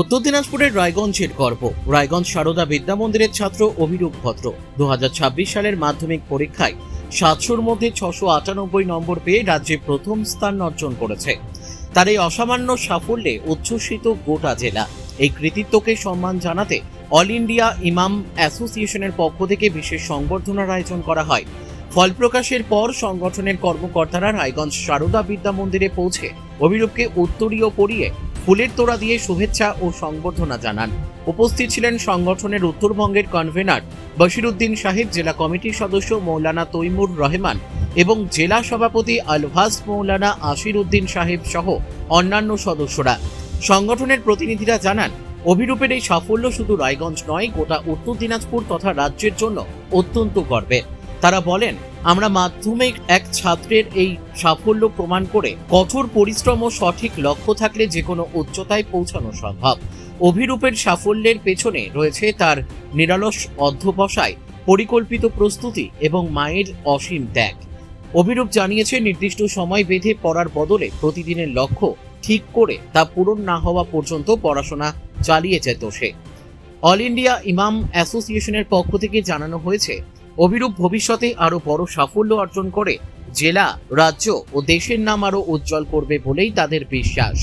উত্তর দিনাজপুরের রায়গঞ্জের গর্ব রায়গঞ্জ সারদা বিদ্যা মন্দিরের ছাত্র অভিরূপ ভদ্র 2026 সালের মাধ্যমিক পরীক্ষায় 700-র মধ্যে 698 নম্বর পেয়ে রাজ্যে প্রথম স্থান অর্জন করেছে। তার এই অসামান্য সাফল্যে উচ্ছ্বসিত গোটা জেলা। এই কৃতিত্বকে সম্মান জানাতে অল ইন্ডিয়া ইমাম অ্যাসোসিয়েশনের পক্ষ থেকে বিশেষ সংবর্ধনার আয়োজন করা হয়। ফল প্রকাশের পর সংগঠনের কর্মকর্তারা রায়গঞ্জ সারদা বিদ্যা মন্দিরে পৌঁছে অভিরূপকে উত্তরীয় পরিয়ে ফুলের তোড়া দিয়ে শুভেচ্ছা ও সংবর্ধনা জানান। উপস্থিত ছিলেন সংগঠনের উত্তরবঙ্গের কনভেনার বশিরউদ্দিন সাহেব, জেলা কমিটির সদস্য মৌলানা তৈমুর রহমান এবং জেলা সভাপতি আলভাস মৌলানা আশির উদ্দিন সাহেব সহ অন্যান্য সদস্যরা। সংগঠনের প্রতিনিধিরা জানান, অভিরূপের এই সাফল্য শুধু রায়গঞ্জ নয়, গোটা উত্তর দিনাজপুর তথা রাজ্যের জন্য অত্যন্ত গর্বের। তারা বলেন, আমরা মাধ্যমিক এক ছাত্রের এই সাফল্য প্রমাণ করে কঠোর পরিশ্রম ও সঠিক লক্ষ্য থাকলে যে কোনো উচ্চতায় পৌঁছানো সম্ভব। অভিরূপের সাফল্যের পেছনে রয়েছে তার নিরলস অধ্যবসায়, পরিকল্পিত প্রস্তুতি এবং মায়ের অসীম ত্যাগ। অভিরূপ জানিয়েছে, নির্দিষ্ট সময় বেঁধে পড়ার বদলে প্রতিদিনের লক্ষ্য ঠিক করে তা পূরণ না হওয়া পর্যন্ত পড়াশোনা চালিয়ে যেত সে। অল ইন্ডিয়া ইমাম অ্যাসোসিয়েশনের পক্ষ থেকে জানানো হয়েছে, অভিরূপ ভবিষ্যতে আরো বড় সাফল্য অর্জন করে জেলা, রাজ্য ও দেশের নাম আরো উজ্জ্বল করবে বলেই তাদের বিশ্বাস।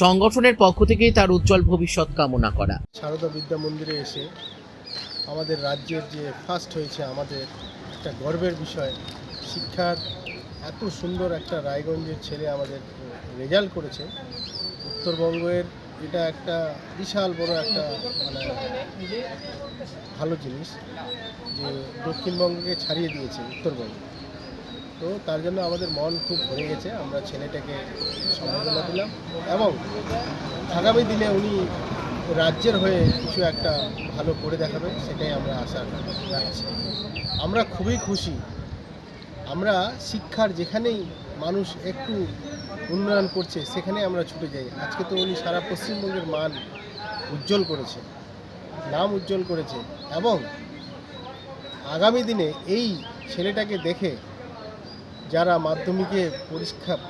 সংগঠনের পক্ষ থেকে তার উজ্জ্বল ভবিষ্যৎ কামনা করা। সারদা বিদ্যা মন্দিরে এসে আমাদের রাজ্যের যে ফার্স্ট হয়েছে, আমাদের একটা গর্বের বিষয়। শিক্ষার এত সুন্দর একটা রায়গঞ্জের ছেলে আমাদের রেজাল্ট করেছে। উত্তরবঙ্গের এটা একটা বিশাল বড় একটা ভালো জিনিস যে দক্ষিণবঙ্গকে ছাড়িয়ে দিয়েছে উত্তরবঙ্গ। তো তার জন্য আমাদের মন খুব ভরে গেছে। আমরা ছেলেটাকে সম্বর্ধনা দিলাম এবং আগামী দিনে উনি রাজ্যের হয়ে কিছু একটা ভালো করে দেখাবেন, সেটাই আমরা আশা রাখছি। আমরা খুবই খুশি। আমরা শিক্ষার যেখানেই মানুষ একটু উন্নয়ন করছে সেখানে আমরা ছুটে যাই। আজকে তো উনি সারা পশ্চিমবঙ্গের মান উজ্জ্বল করেছে, নাম উজ্জ্বল করেছে এবং আগামী দিনে এই ছেলেটাকে দেখে যারা মাধ্যমিকে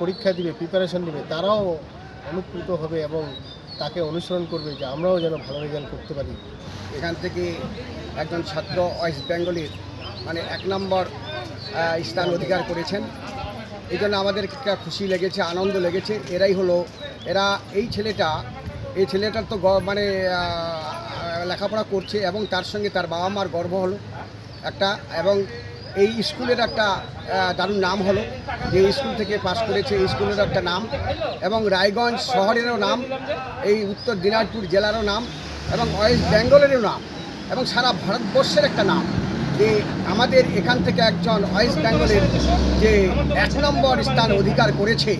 পরীক্ষা দিবে, প্রিপারেশন দিবে, তারাও অনুপ্রাণিত হবে এবং তাকে অনুসরণ করবে যে আমরাও যেন ভালো রেজাল্ট করতে পারি। এখান থেকে একজন ছাত্র ওয়েস্ট বেঙ্গলের 1 নম্বর স্থান অধিকার করেছেন। এই জন্য আমাদের খুশি লেগেছে, আনন্দ লেগেছে। এই ছেলেটার তো লেখাপড়া করছে এবং তার সঙ্গে তার বাবা মার গর্ব হলো একটা, এবং এই স্কুলের একটা দারুণ নাম হলো যে স্কুল থেকে পাশ করেছে, এই স্কুলের একটা নাম এবং রায়গঞ্জ শহরেরও নাম, এই উত্তর দিনাজপুর জেলারও নাম এবং ওয়েস্ট বেঙ্গলেরও নাম এবং সারা ভারতবর্ষের একটা নাম যে আমাদের এখান থেকে একজন ওয়েস্ট বেঙ্গলের যে 1 নম্বর স্থান অধিকার করেছে।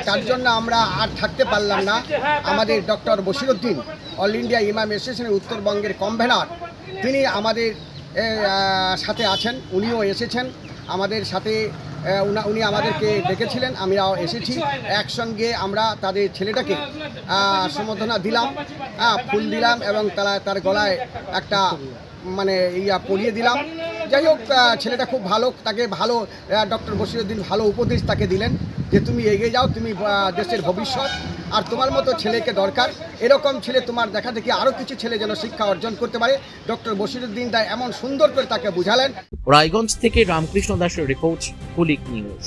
তার জন্য আমরা আর থাকতে পারলাম না। আমাদের ডক্টর বশিরউদ্দিন অল ইন্ডিয়া ইমাম অ্যাসোসিয়েশনের উত্তরবঙ্গের কনভেনার, তিনি আমাদের সাথে আছেন। উনিও এসেছেন আমাদের সাথে, উনি আমাদেরকে ডেকেছিলেন, আমরাও এসেছি। একসঙ্গে আমরা তাদের ছেলেটাকে সম্বর্ধনা দিলাম, ফুল দিলাম এবং তার গলায় একটা পরিয়ে দিলাম। যাই হোক, ছেলেটা খুব ভালো, তাকে ভালো ডক্টর বশিরউদ্দিন ভালো উপদেশ তাকে দিলেন যে তুমি এগিয়ে যাও, তুমি দেশের ভবিষ্যৎ, আর তোমার মতো ছেলেকে দরকার। এরকম ছেলে তোমার দেখা দেখি আরও কিছু ছেলে যেন শিক্ষা অর্জন করতে পারে। ডক্টর বশিরউদ্দিন এমন সুন্দর করে তাকে বুঝালেন। রায়গঞ্জ থেকে রামকৃষ্ণ দাসের রিপোর্ট, কুলিক নিউজ।